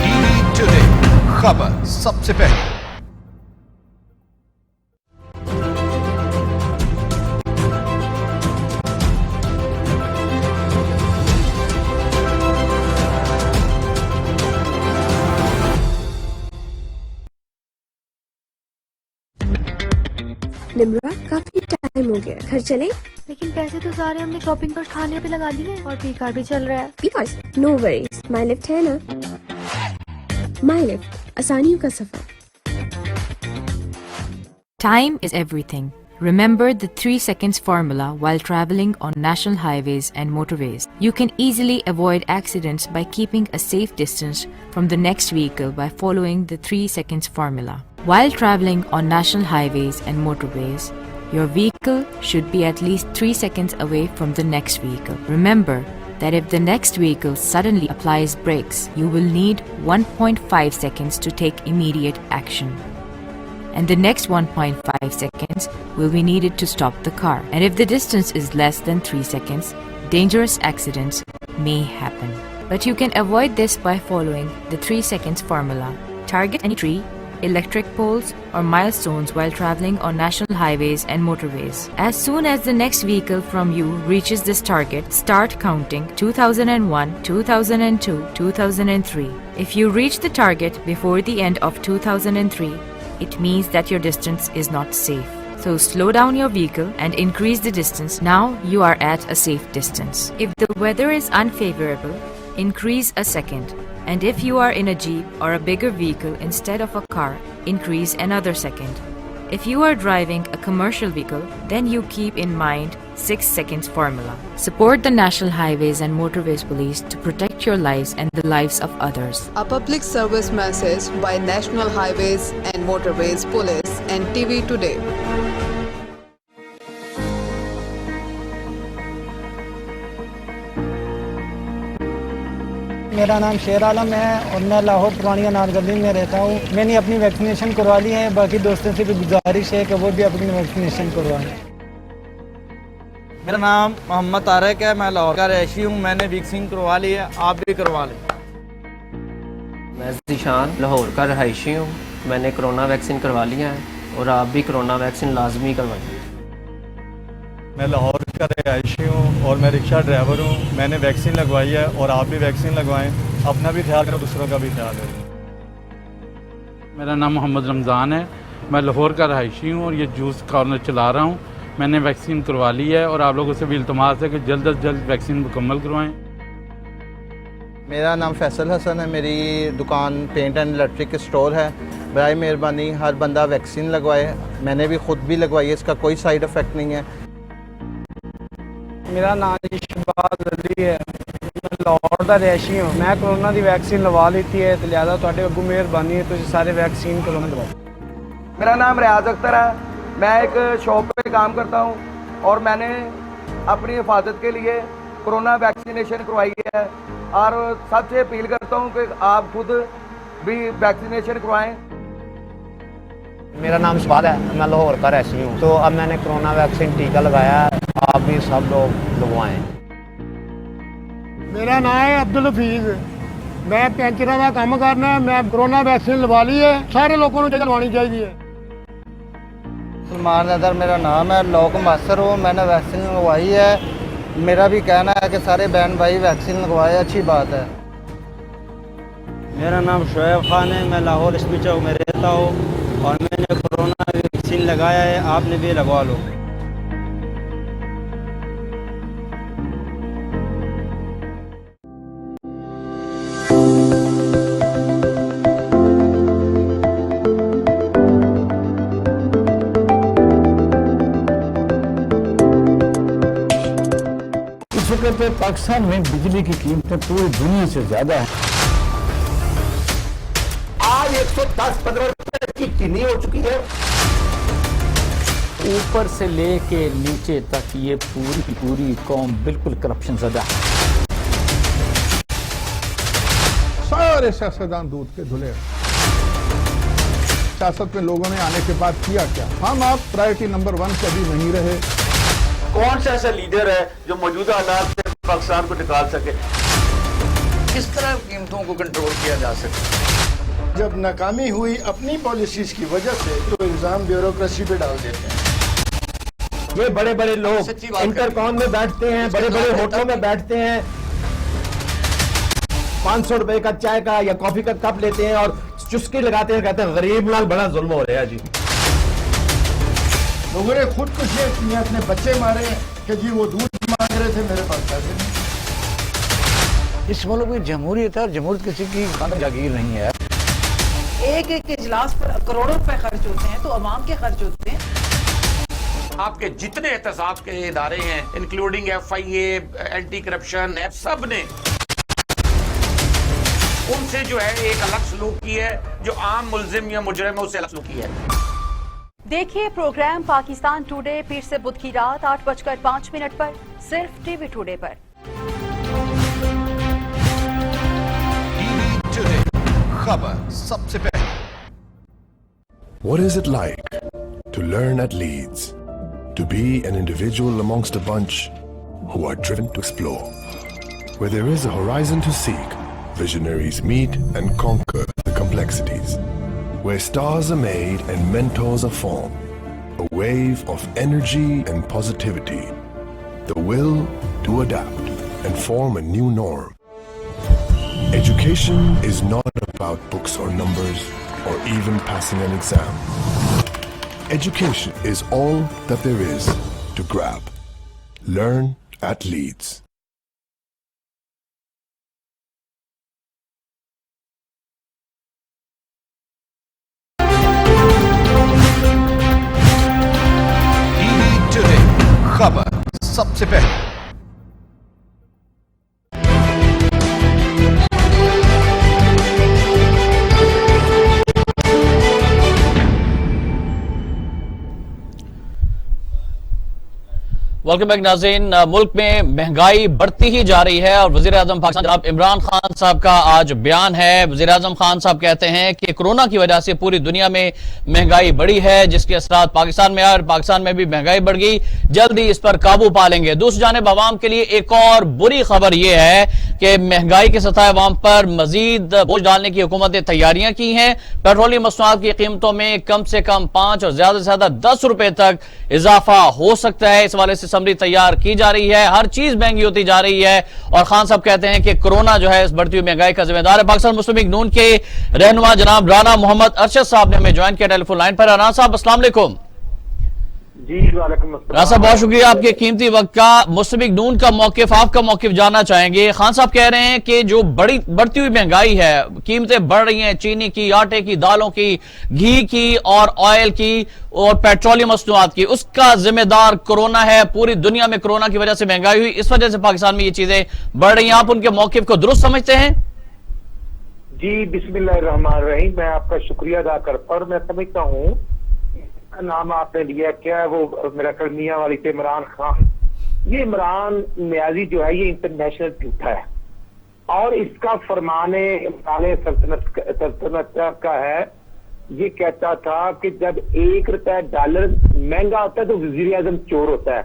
टीवी टुडे, खबर सबसे पहले। निम्रा, काफी टाइम हो गया, घर चले? लेकिन पैसे तो सारे हमने शॉपिंग पर खाने पे लगा दिए और पी कार्ड भी चल रहा है। Because no worries, my lift है ना। माई लिफ्ट, आसानियों का सफर। Time is everything. Remember the 3 seconds formula while traveling on national highways and motorways. You can easily avoid accidents by keeping a safe distance from the next vehicle by following the 3 seconds formula. While traveling on national highways and motorways, your vehicle should be at least 3 seconds away from the next vehicle. Remember that if the next vehicle suddenly applies brakes, you will need 1.5 seconds to take immediate action. And the next 1.5 seconds will be needed to stop the car. And if the distance is less than 3 seconds, dangerous accidents may happen. But you can avoid this by following the 3 seconds formula. Target any tree, electric poles or milestones while traveling on national highways and motorways. As soon as the next vehicle from you reaches this target, start counting 2001, 2002, 2003. If you reach the target before the end of 2003, it means that your distance is not safe. So slow down your vehicle and increase the distance. Now you are at a safe distance. If the weather is unfavorable, increase a second. And if you are in a jeep or a bigger vehicle instead of a car, increase another second. If you are driving a commercial vehicle, then you keep in mind 6 seconds formula. Support the National Highways and Motorways Police to protect your lives and the lives of others. A public service message by National Highways and Motorways Police and TV Today. मेरा नाम शेर आलम है और मैं लाहौर पुरानी अनार गली में रहता हूँ। मैंने अपनी वैक्सीनेशन करवा ली है। बाकी दोस्तों से भी गुजारिश है कि वो भी अपनी वैक्सीनेशन करवाएं। मेरा नाम मोहम्मद तारक है, मैं लाहौर का रहशी हूँ। मैंने वैक्सीन करवा ली है, आप भी करवा लें। मैं ज़ीशान लाहौर का रहायशी हूँ। मैंने कोरोना वैक्सीन करवा लिया है और आप भी कोरोना वैक्सीन लाजमी करवाएं। मैं लाहौर का रहायशी हूँ और मैं रिक्शा ड्राइवर हूँ। मैंने वैक्सीन लगवाई है और आप भी वैक्सीन लगवाएं। अपना भी ख्याल करो, दूसरों का भी ख्याल रखें। मेरा नाम मोहम्मद रमज़ान है, मैं लाहौर का रहायशी हूँ और ये जूस कॉर्नर चला रहा हूँ। मैंने वैक्सीन करवा ली है और आप लोगों से भी इल्तमास है कि जल्द अज जल्द वैक्सीन मुकम्मल करवाएं। मेरा नाम फैसल हसन है। मेरी दुकान पेंट एंड इलेक्ट्रिक स्टोर है। बराए मेहरबानी हर बंदा वैक्सीन लगवाए। मैंने भी खुद भी लगवाई है, इसका कोई साइड इफ़ेक्ट नहीं है। मेरा नाम इशबाज अली है, मैं लाहौर का रहायशी हूँ। मैं कोरोना की वैक्सीन लवा ली है, तो लिहाजा तुहाडे अगों मेहरबानी है तुसीं सारे वैक्सीन कोरोना लगवाओ। मेरा नाम रियाज अख्तर है, मैं एक शॉप पे काम करता हूँ और मैंने अपनी हिफाजत के लिए कोरोना वैक्सीनेशन करवाई है और सबसे अपील करता हूँ कि आप खुद भी वैक्सीनेशन करवाएं। मेरा नाम इस्बाद है, मैं लाहौर का रहशी हूँ। तो अब मैंने कोरोना वैक्सीन टीका लगाया है, आप भी सब लोग लगवाएं। मेरा नाम है अब्दुल हफीज़, मैं पेंचर का काम करना है। मैं कोरोना वैक्सीन लवा ली है, सारे लोगों को लगवानी चाहिए। सलमान अदर मेरा नाम है, लोक मास्टर हूँ। मैंने वैक्सीन लगवाई है। मेरा भी कहना है कि सारे बहन भाई वैक्सीन लगवाए, अच्छी बात है। मेरा नाम शोएब खान है, मैं लाहौर स्पीच चौक में रहता हूँ और मैंने कोरोना वैक्सीन लगाया है। आपने भी लगवा लो। इस वक्त पाकिस्तान में बिजली की कीमतें पूरी दुनिया से ज्यादा है। आज 110-15 रुपए की चीनी हो चुकी है। ऊपर से लेके नीचे तक ये पूरी की पूरी कौम बिल्कुल करप्शन ज़दा है। सारे सियासतदान दूध के धुले। सियासत में लोगों ने आने के बाद किया क्या? हम आप प्रायोरिटी नंबर 1 कभी नहीं रहे। कौन सा ऐसा लीडर है जो मौजूदा हालात से पाकिस्तान को निकाल सके? किस तरह कीमतों को कंट्रोल किया जा सके? जब नाकामी हुई अपनी पॉलिसीज की वजह से तो इल्जाम ब्यूरोक्रेसी पे डाल देते हैं। ये बड़े बड़े लोग इंटरकॉन में बैठते हैं, बड़े बड़े होटलों में बैठते हैं, 500 रुपए का चाय का या कॉफी का कप लेते हैं और चुस्की लगाते हैं, कहते हैं गरीब नाल बड़ा जुल्म हो रहा है जी। लोगों ने खुदकुशियां की, अपने बच्चे मारे कि जी वो दूध मांग रहे थे, मेरे पास पैसे नहीं। इस मुल्क में जमहूरियत है और जमहूरियत किसी की खाना जागीर नहीं है। एक एक इजलास पर करोड़ों रुपए खर्च होते हैं तो अवाम के खर्च होते हैं। आपके जितने एहतसाब के इदारे हैं इंक्लूडिंग FIA, एंटी करप्शन, सब ने उनसे जो है एक अलग सलूक की है, जो आम मुल्जिम या मुजरिम है उससे अलग सलूक की है। देखिए प्रोग्राम पाकिस्तान टुडे पीर से बुध की रात 8:05 पर सिर्फ टीवी टुडे पर। टीवी टुडे खबर सबसे पहले। What is it like to learn at Leeds? To be an individual amongst a bunch who are driven to explore. Where there is a horizon to seek, visionaries meet and conquer the complexities. Where stars are made and mentors are formed. A wave of energy and positivity. The will to adapt and form a new norm. Education is not about books or numbers or even passing an exam. Education is all that there is to grab. Learn at Leeds. खबर सबसे पहले। Welcome back नाज़रीन। मुल्क में महंगाई बढ़ती ही जा रही है और वज़ीर आज़म पाकिस्तान जनाब इमरान खान साहब का आज बयान है। वज़ीर आज़म खान साहब कहते हैं कि कोरोना की वजह से पूरी दुनिया में महंगाई बढ़ी है, जिसके असरात पाकिस्तान में और पाकिस्तान में भी महंगाई बढ़ गई, जल्दी इस पर काबू पा लेंगे। दूसरी जानिब अवाम के लिए एक और बुरी खबर यह है कि महंगाई के सतह अवाम पर मजीद बोझ डालने की हुकूमत ने तैयारियां की हैं। पेट्रोलियम मसनूआत की कीमतों में कम से कम 5 और ज्यादा से ज्यादा 10 रुपए तक इजाफा हो सकता है। इस वाले से समरी तैयार की जा रही है, हर चीज महंगी होती जा रही है और खान साहब कहते हैं कि कोरोना जो है इस बढ़ती हुई महंगाई का जिम्मेदार है। पाकिस्तान मुस्लिम लीग नून के रहनुमा जनाब राना मोहम्मद अरशद साहब ने हमें ज्वाइन किया टेलीफोन लाइन पर। राना साहब अस्सलाम वालेकुम। जी वालेकुम अस्सलाम। राना साहब बहुत शुक्रिया आपके कीमती वक्त का। मुस्लिम लीग नून का मौकिफ, आपका मौकिफ जानना चाहेंगे। खान साहब कह रहे हैं कि जो बढ़ती हुई महंगाई है, कीमतें बढ़ रही हैं चीनी की, आटे की, दालों की, घी की और ऑयल की और पेट्रोलियम मसनूआत की, उसका जिम्मेदार कोरोना है। पूरी दुनिया में कोरोना की वजह से महंगाई हुई, इस वजह से पाकिस्तान में ये चीजें बढ़ रही हैं। आप उनके मौकिफ को दुरुस्त समझते हैं? जी बिस्मिल्लाहिर्रहमानिर्रहीम। मैं आपका शुक्रिया अदा करता और मैं समझता हूँ नाम आपने लिया क्या है, वो मेरा कलमिया वाली थे इमरान खान। ये इमरान न्याजी जो है ये इंटरनेशनल झूठा है और इसका फरमाने सल्तनत का है। ये कहता था कि जब 1 रुपया डॉलर महंगा होता है तो वजीर आजम चोर होता है।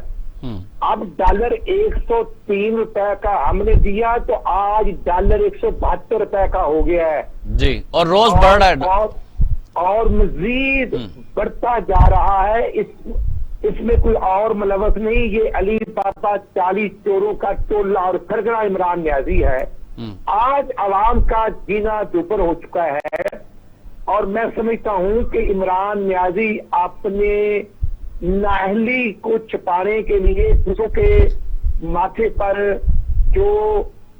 अब डॉलर 103 रुपए का हमने दिया तो आज डॉलर 172 रुपए का हो गया है जी, और रोज बढ़ रहा है। और मजीद बढ़ता जा रहा है। इसमें कोई और मुलवस नहीं, ये अली बाबा 40 चोरों का टोला और सरगना इमरान न्याजी है। आज अवाम का जीना दुपर हो चुका है और मैं समझता हूं कि इमरान न्याजी अपने नाअहली को छुपाने के लिए दूसरों के माथे पर जो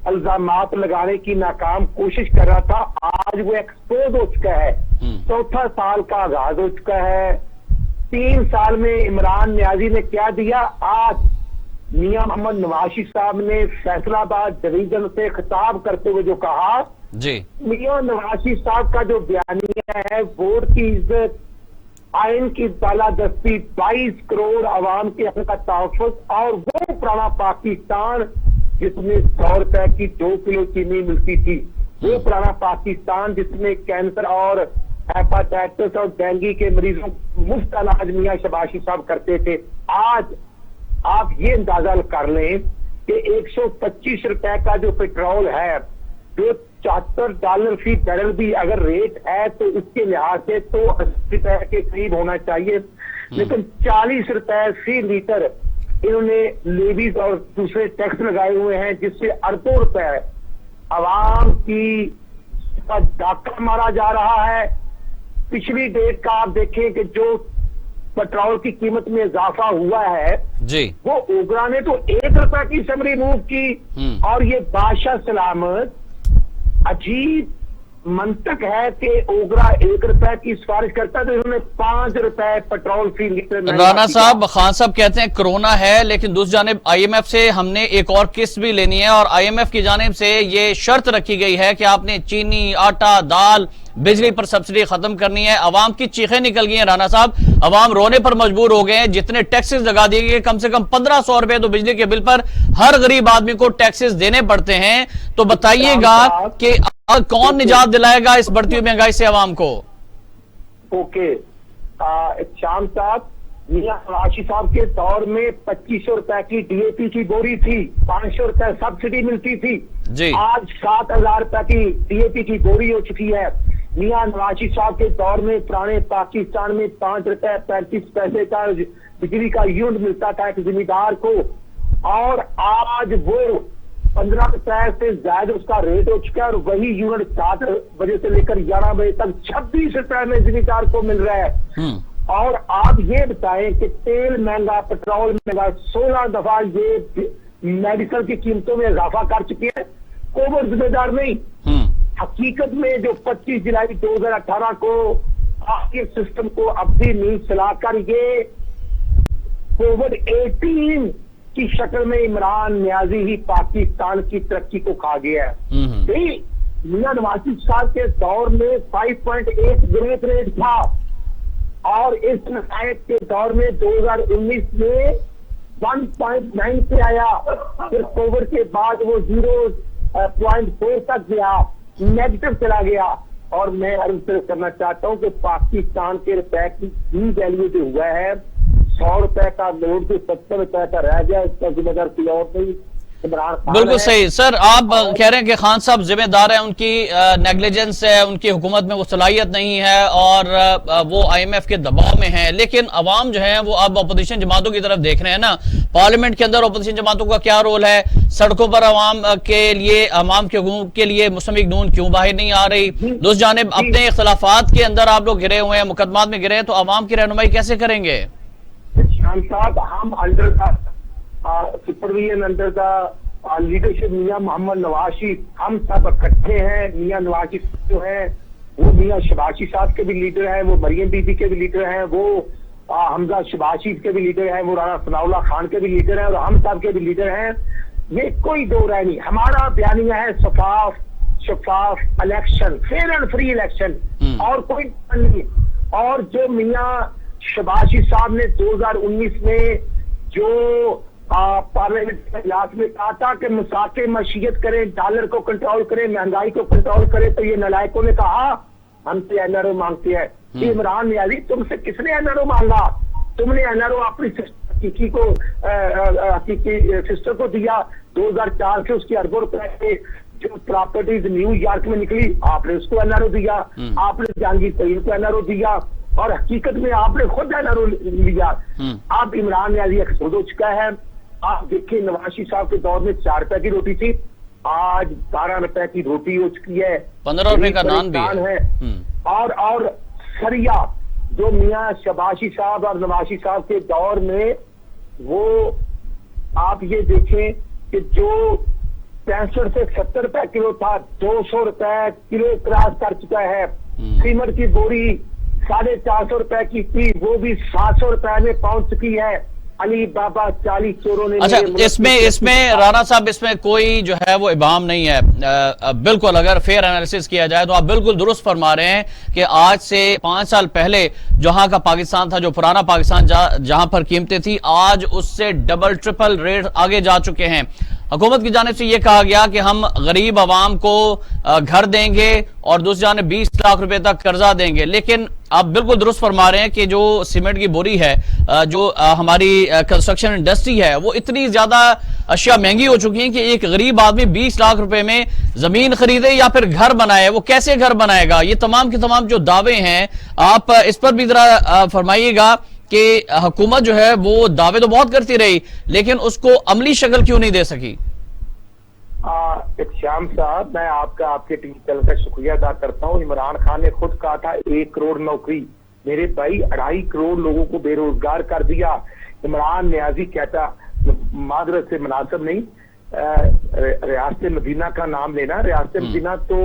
इल्जामात लगाने की नाकाम कोशिश कर रहा था, आज वो एक्सपोज हो चुका है। चौथा साल का आगाज हो चुका है। 3 साल में इमरान न्याजी ने क्या दिया? आज मियां मोहम्मद नवाशी साहब ने फैसलाबाद डिवीजन से खिताब करते हुए जो कहा जी, मियां नवाशी साहब का जो बयानिया है, वोट की इज्जत, आइन की बालादस्ती, 22 करोड़ आवाम के हक का तहफ़्फ़ुज़ और वो पुराना पाकिस्तान जिसमें 100 रुपए की 2 किलो चीनी मिलती थी, वो पुराना पाकिस्तान जिसमें कैंसर और हेपाटाइटिस और डेंगू के मरीजों को मुफ्त इलाज मियां शबाशी साहब करते थे। आज आप ये अंदाजा कर लें कि 125 रुपए का जो पेट्रोल है, जो $74 फी बैरल भी अगर रेट है तो उसके लिहाज से तो 80 रुपए के करीब होना चाहिए, लेकिन 40 रुपए फी लीटर इन्होंने लेवीज और दूसरे टैक्स लगाए हुए हैं, जिससे अरबों रुपए आवाम की डाका मारा जा रहा है। पिछली डेट का आप देखें कि जो पेट्रोल की कीमत में इजाफा हुआ है जी, वो ओगरा ने तो 1 रुपए की समरी मूव की और ये बादशाह सलामत अजीब मंतक है कि ओगरा 1 रुपए की सिफारिश करता है तो इन्होंने 5 रुपए पेट्रोल फी लीटर। राना साहब, खान साहब कहते हैं कोरोना है, लेकिन दूसरी जानिब IMF से हमने एक और किस्त भी लेनी है और IMF की जानिब से ये शर्त रखी गई है कि आपने चीनी, आटा, दाल, बिजली पर सब्सिडी खत्म करनी है। अवाम की चीखें निकल गई हैं राना साहब, अवाम रोने पर मजबूर हो गए हैं। जितने टैक्सेस लगा दिए गए, कम से कम 1500 रुपए तो बिजली के बिल पर हर गरीब आदमी को टैक्सेस देने पड़ते हैं। तो बताइएगा कि कौन निजात दिलाएगा इस बढ़ती हुई महंगाई से अवाम को? ओके, शाम साहब, मियां नवाशी साहब के दौर में 2500 रुपए की DAP की बोरी थी, 500 रुपए सब्सिडी मिलती थी जी। आज 7000 रुपए की DAP की बोरी हो चुकी है। मियां नवाशी साहब के दौर में पुराने पाकिस्तान में 5 रुपए 35 पैसे का बिजली का यूनिट मिलता था एक जिम्मेदार को, और आज वो 15 रुपए से ज्यादा उसका रेट हो चुका है और वही यूनिट 7 बजे से लेकर 11 बजे तक 26 रुपए में जिम्मेदार को मिल रहा है। और आप ये बताएं कि तेल महंगा, पेट्रोल महंगा, 16 दफा ये मेडिकल की कीमतों में इजाफा कर चुकी है। कोविड जिम्मेदार नहीं, हकीकत में जो 25 जुलाई 2018 को आपके सिस्टम को अपनी नींद सुलाकर ये कोविड-18 की शक्ल में इमरान न्याजी ही पाकिस्तान की तरक्की को खा गया है। मियां नवाशी साहब के दौर में 5.8 ग्रोथ रेट था और इस नायक के दौर में 2019 में 1.9 पे आया, फिर कोविड के बाद वो 0.4 तक गया, नेगेटिव चला गया। और मैं अर्ज करना चाहता हूं कि पाकिस्तान के रुपए की वैल्यू जो हुआ है, 100 रुपए का नोट जो 70 रुपए का रह गया, इसका जिम्मेदार कोई और नहीं, इमरान खान। बिल्कुल सही सर, आप कह रहे हैं कि खान साहब जिम्मेदार है, उनकी नेग्लिजेंस है, उनकी हुकूमत में वो सलाहियत नहीं है और वो IMF के दबाव में है। लेकिन अवाम जो है वो अब अपोजिशन जमातों की तरफ देख रहे हैं ना। पार्लियामेंट के अंदर अपोजिशन जमातों का क्या रोल है? सड़कों पर अवाम के लिए, अवाम के हुकूक के लिए मुस्लिम लीग नून क्यों बाहर नहीं आ रही? दूसरी जानिब अपने इख्तलाफात के अंदर आप लोग घिरे हुए हैं, मुकदमात में घिरे हैं, तो अवाम की रहनुमाई कैसे करेंगे? साहब, हम अंडर का सुपरविजन, अंडर का लीडरशिप मियां मोहम्मद नवाशी, हम सब इकट्ठे हैं। मियां नवाशी जो है वो मियां शबाशी साहब के भी लीडर हैं, वो मरियम बीबी के भी लीडर हैं, वो हमजा शबाशी के भी लीडर हैं, वो राना सनाउल्लाह खान के भी लीडर हैं और हम सब के भी लीडर हैं। ये कोई दो राय नहीं, हमारा बयानिया है शफाफ election, fair and free election, और कोई नहीं। और जो मियां शबाशी साहब ने 2019 में जो पार्लियामेंट के इजलास में कहा था कि मुसाके मशीयत करें, डॉलर को कंट्रोल करें, महंगाई को कंट्रोल करें, तो ये नलायकों ने कहा हमसे NRO मांगते हैं। इमरान न्याजी, तुमसे किसने NRO मांगा? तुमने NRO अपनी हकीकी सिस्टर को दिया 2004 से, उसके अरबों रुपए के जो प्रॉपर्टीज न्यूयॉर्क में निकली आपने उसको एनआरओ दिया, आपने जहांगीर तरीन को एनआरओ दिया, और हकीकत में आपने खुद एनआरओ लिया। अब इमरान न्याजी एक्सपोज हो चुका है। आप देखिए नवाज शरीफ साहब के दौर में 4 रुपए की रोटी थी, आज 12 रुपए की रोटी हो चुकी है, 15 रुपए का नान भी है। और सरिया जो मियां शबाशी साहब और नवाशी साहब के दौर में, वो आप ये देखें कि जो 65 से 70 रुपए किलो था, 200 रुपए किलो क्रॉस कर चुका है। सीमेंट की बोरी 450 रुपए की थी, वो भी 700 रुपए में पहुंच चुकी है। अली बाबा 40 चोरों ने। अच्छा, इसमें राणा साहब, इसमें कोई जो है वो इबाम नहीं है। बिल्कुल अगर फेयर एनालिसिस किया जाए तो आप बिल्कुल दुरुस्त फरमा रहे हैं कि आज से 5 साल पहले जहां का पाकिस्तान था, जो पुराना पाकिस्तान जहां पर कीमतें थी, आज उससे डबल ट्रिपल रेट आगे जा चुके हैं। हुकूमत की जानिब से यह कहा गया कि हम गरीब आवाम को घर देंगे और दूसरी जानिब 20 लाख रुपए तक कर्जा देंगे, लेकिन आप बिल्कुल दुरुस्त फरमा रहे हैं कि जो सीमेंट की बोरी है, जो हमारी कंस्ट्रक्शन इंडस्ट्री है, वो इतनी ज्यादा अशिया महंगी हो चुकी है कि एक गरीब आदमी 20 लाख रुपए में जमीन खरीदे या फिर घर बनाए, वो कैसे घर बनाएगा? ये तमाम के तमाम जो दावे हैं, आप इस पर भी जरा फरमाइएगा कि हुकूमत जो है वो दावे तो बहुत करती रही, लेकिन उसको अमली शक्ल क्यों नहीं दे सकी? श्याम साहब, मैं आपके टीवी चैनल का शुक्रिया अदा करता हूँ। इमरान खान ने खुद कहा था 1 करोड़ नौकरी, मेरे भाई 2.5 करोड़ लोगों को बेरोजगार कर दिया। इमरान न्याजी कहता, मादरत से मुनासिब नहीं, रियासत मदीना का नाम लेना। रियासत मदीना तो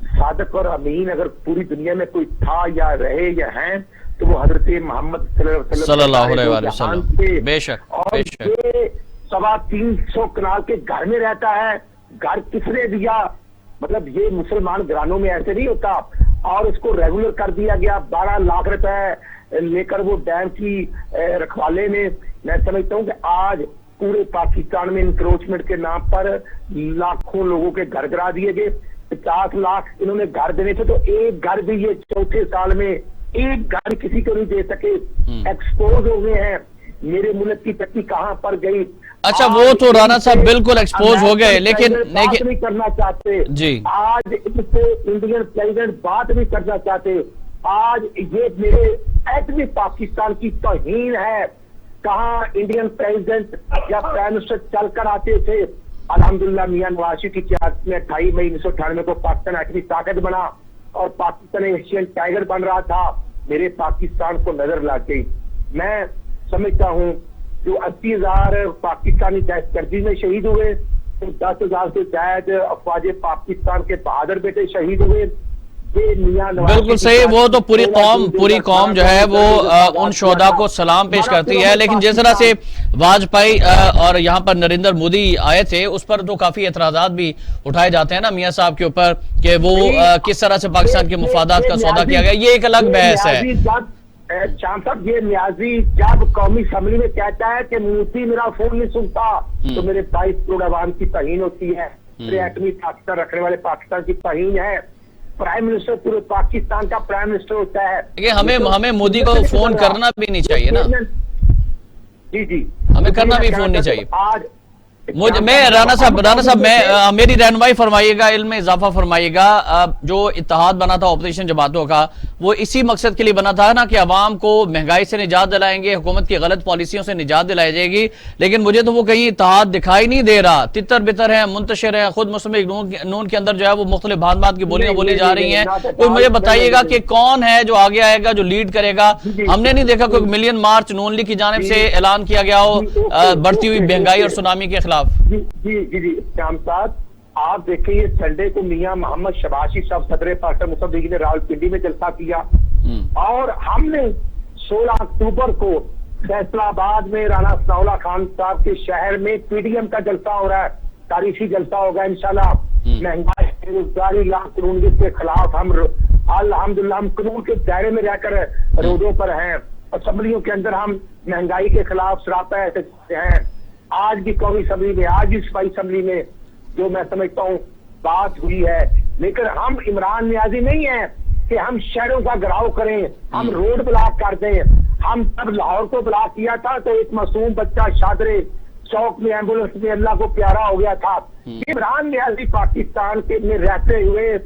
सादक और अमीन अगर पूरी दुनिया में कोई था या रहे या हैं तो वो हजरत मोहम्मद सल्लल्लाहु अलैहि वसल्लम थे। बेशक। और ये 325 कनाल के घर में रहता है। घर किसने दिया? मतलब ये मुसलमान घरानों में ऐसे नहीं होता। और उसको रेगुलर कर दिया गया 12 लाख रुपए लेकर वो डैम की रखवाले में। मैं समझता हूँ कि आज पूरे पाकिस्तान में इंक्रोचमेंट के नाम पर लाखों लोगों के घर गिरा दिए गए। 50 लाख इन्होंने घर देने थे, तो एक घर भी ये चौथे साल में एक घर किसी को नहीं दे सके। एक्सपोज हो गए हैं। मेरे मुल्क की तरक्की कहां पर गई? अच्छा, वो तो राणा साहब बिल्कुल एक्सपोज हो गए, लेकिन बात नहीं करना चाहते जी। आज इससे इंडियन प्रेसिडेंट बात नहीं करना चाहते। आज ये मेरे एटमी पाकिस्तान की तौहीन है। कहां इंडियन प्रेसिडेंट या प्राइम मिनिस्टर चलकर आते थे? अल्हम्दुलिल्लाह मियां नवाज शरीफ की क़यादत में 28 मई 1998 को पाकिस्तान एटमी ताकत बना और पाकिस्तान एशियन टाइगर बन रहा था। मेरे पाकिस्तान को नजर लग गई। मैं समझता हूं जो 80,000 पाकिस्तानी दहशतगर्दी में शहीद हुए, तो 10,000 से ज्यादा अफवाज पाकिस्तान के बहादुर बेटे शहीद हुए। बिल्कुल सही, वो तो पूरी कौम जो है वो उन शोहदा को सलाम पेश करती है। लेकिन जिस तरह से वाजपेयी और यहाँ पर नरेंद्र मोदी आए थे, उस पर तो काफी एतराजात भी उठाए जाते हैं ना मियां साहब के ऊपर कि वो किस तरह से पाकिस्तान के मुफादात का सौदा किया गया। ये एक अलग बहस है। शाम साहब, ये न्याजी जब कौमी असम्बली में कहता है कि मोदी मेरा फोन नहीं सुनता, तो मेरे 22 करोड़ आवाम की तहीन होती है। मेरे एटमी पाकिस्तान रखने वाले पाकिस्तान की तहीन है। प्राइम मिनिस्टर पूरे पाकिस्तान का प्राइम मिनिस्टर होता है। हमें मोदी को फोन करना भी नहीं चाहिए ना। जी, हमें करना भी फोन नहीं चाहिए। आज राणा साहब मेरी रहनुमाई फरमाइएगा, इल्म में इजाफा फरमाइएगा। जो इत्तेहाद बना था ऑपोजिशन जमातों का, वो इसी मकसद के लिए बना था ना कि अवाम को महंगाई से निजात दिलाएंगे, हुकूमत की गलत पॉलिसियों से निजात दिलाई जाएगी। लेकिन मुझे तो वो कहीं इत्तेहाद दिखाई नहीं दे रहा। तितर बितर है, मुंतशिर है। खुद मुस्लिम लीग नून के अंदर जो है वो मुख्तलिफ भांत की बोलियां बोली जा रही हैं। कोई मुझे बताइएगा कि कौन है जो आगे आएगा, जो लीड करेगा? हमने नहीं देखा कोई मिलियन मार्च नून लीग की जानिब से ऐलान किया गया हो बढ़ती हुई महंगाई और सुनामी के खिलाफ। जी श्याम साहब, आप देखिए संडे को मियां मोहम्मद शबाशी साहब सदर पाकिस्तान मुस्लिम लीग ने रावलपिंडी में जलसा किया और हमने 16 अक्टूबर को फैसलाबाद में राणा सनाउल्लाह खान साहब के शहर में पीडीएम का जलसा हो रहा है। तारीखी जलसा होगा इंशाल्लाह। महंगाई, बेरोजगारी, लाख कानून के खिलाफ हम अल्हम्दुलिल्लाह हम कानून के दायरे में रहकर रोडों पर हैं। असेंबलियों के अंदर हम महंगाई के खिलाफ सरापा हैं। आज भी कौमी असम्बली में, आज भी सिपाही असम्बली में जो मैं समझता हूँ बात हुई है। लेकिन हम इमरान न्याजी नहीं है कि हम शहरों का घिराव करें, हम रोड ब्लॉक कर दें। हम तब लाहौर को ब्लॉक किया था तो एक मासूम बच्चा शादरे शौक में एम्बुलेंस में अल्लाह को प्यारा हो गया था। इमरान नियाजी पाकिस्तान के में रहते हुए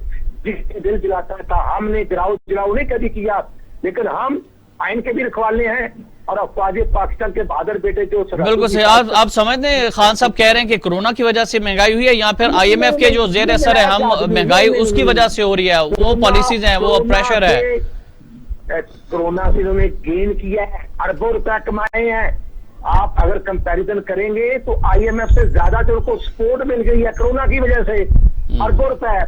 जिसके दिल जलाता था, हमने गिराव नहीं कभी किया, लेकिन हम आइन के भी रखवाले हैं और अफवाज पाकिस्तान के बहादुर बेटे जो बिल्कुल सही। आप समझते हैं खान साहब कह रहे हैं कि कोरोना की वजह से महंगाई हुई है या फिर IMF के जो जेर असर है हम महंगाई उसकी वजह से हो रही है, वो पॉलिसीज हैं, वो प्रेशर है। कोरोना से इन्होंने गेन किया है, अरबों रुपया कमाए हैं। आप अगर कंपैरिजन करेंगे तो IMF से ज्यादा जो उनको सपोर्ट मिल गई है कोरोना की वजह से, अरबों रुपए।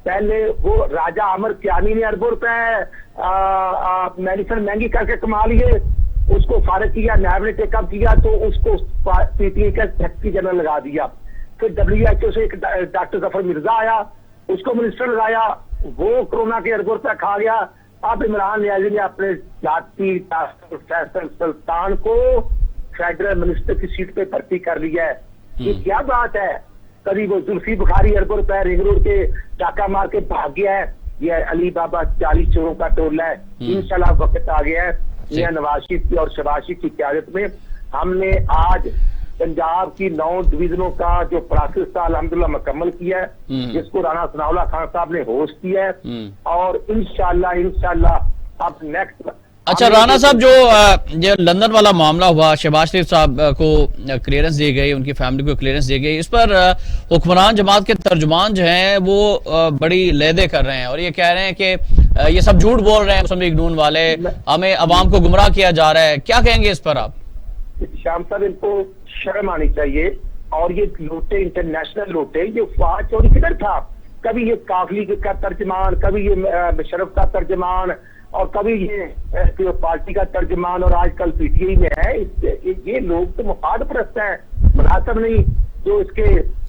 पहले वो राजा आमिर कियानी ने अरबों रुपए मेडिसिन महंगी करके कमा लिए, उसको फारिग किया, नायब ने टेकअप किया तो उसको PTA का सेक्रेटरी जनरल लगा दिया। फिर WHO से एक डॉक्टर जफर मिर्जा आया, उसको मिनिस्टर लगाया, वो कोरोना के अरबों रुपया खा गया। अब इमरान नियाजी ने अपने जाती फैसल सुल्तान को फेडरल मिनिस्टर की सीट पे भर्ती कर लिया है। ये क्या बात है? कभी वो जुल्फी बुखारी अरबों रुपए रिंग रोड के डाका मार के भाग गया है, ये अली बाबा 40 चोरों का टोला है। इंशाल्लाह वक्त आ गया है मियां नवाज शरीफ की और शहबाज शरीफ की क़यादत में। हमने आज पंजाब की 9 डिवीजनों का जो प्रोसेस था अल्हम्दुलिल्लाह मुकम्मल किया है, जिसको राणा सनाउल्लाह खान साहब ने होस्ट किया है और इंशाल्लाह अब नेक्स्ट। अच्छा राणा साहब, जो लंदन वाला मामला हुआ, शहबाज शरीफ साहब को क्लियरेंस दी गई, उनकी फैमिली को क्लियरेंस दी गई, इस पर हुक्मरान जमात के तर्जुमान जो हैं वो बड़ी लहदे कर रहे हैं और ये कह रहे हैं कि ये सब झूठ बोल रहे हैं मुस्लिम लीग नून वाले, हमें अवाम को गुमराह किया जा रहा है। क्या कहेंगे इस पर आप? शाम साहब, इनको शर्म आनी चाहिए। और ये लोटे इंटरनेशनल लोटे, ये फवाद चौधरी किधर था? कभी ये काफली का तर्जमान, कभी ये मुशर्रफ का तर्जमान और कभी ये पार्टी का तर्जमान और आजकल PTI में है। ये लोग तो मुफाद परस्त हैं, मुनासिब नहीं। जो इसके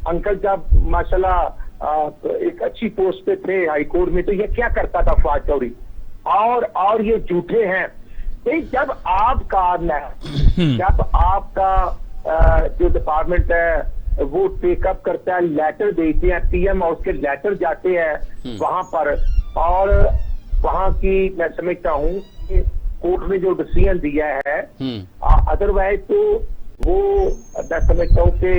अंकल जब माशाल्लाह एक अच्छी पोस्ट पे थे हाई कोर्ट में, तो ये क्या करता था फवाद चौधरी? और ये झूठे हैं। जब आपका जो डिपार्टमेंट है वो टेकअप करता है, लेटर देते हैं, PM हाउस के लेटर जाते हैं वहां पर, और वहां की मैं समझता हूँ कि कोर्ट ने जो डिसीजन दिया है, अदरवाइज तो वो मैं समझता हूँ कि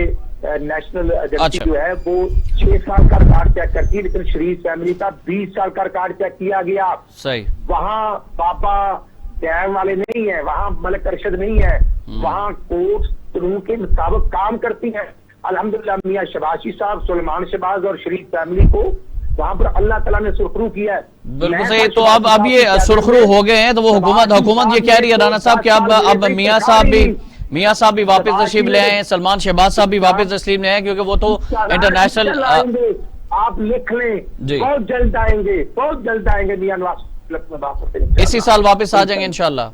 नेशनल एजेंसी जो है वो 6 साल का रिकॉर्ड चेक करती है, लेकिन शरीफ फैमिली का 20 साल का रिकॉर्ड चेक किया गया। सही। वहाँ बाबा डैम वाले नहीं है, वहाँ मलिक अरशद नहीं है, वहाँ कोर्ट कानून के मुताबिक काम करती है। अल्हम्दुलिल्लाह मियां शहबाज साहब, सुलेमान शहबाज और शरीफ फैमिली को वहाँ पर अल्लाह ताला ने सुरखरू किया है। बिल्कुल सही। तो अब ये सुरखरू हो गए हैं, तो वो हुकूमत ये कह रही है राणा साहब कि अब मियां साहब भी वापस तशरीफ ले आए, सलमान शहबाज साहब भी वापस तशरीफ ले आए, क्योंकि वो तो इंटरनेशनल। आप लिख लें, बहुत जल्द आएंगे मियां नवाज, इसी साल वापस आ जाएंगे इंशाल्लाह।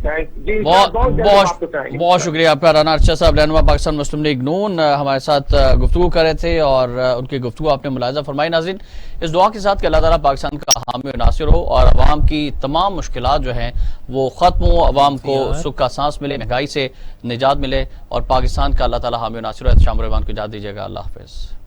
बहुत शुक्रिया आपका। राना अर्शद साहब, रहनुमा पाकिस्तान मुस्लिम लीग नून, हमारे साथ गुफ्तगू कर रहे थे और उनकी गुफ्तगू आपने मुलाहिजा फरमाई। नाज़रीन, इस दुआ के साथ कि अल्लाह ताला पाकिस्तान का हामी और नासिर हो और अवाम की तमाम मुश्किलात जो हैं वो ख़त्म हो, अवाम को सुख का सांस मिले, महंगाई से निजात मिले और पाकिस्तान का अल्लाह ताला हामी और नासिर हो। शाम रहमान को इजाज़त दीजिएगा। अल्लाह हाफ़िज़।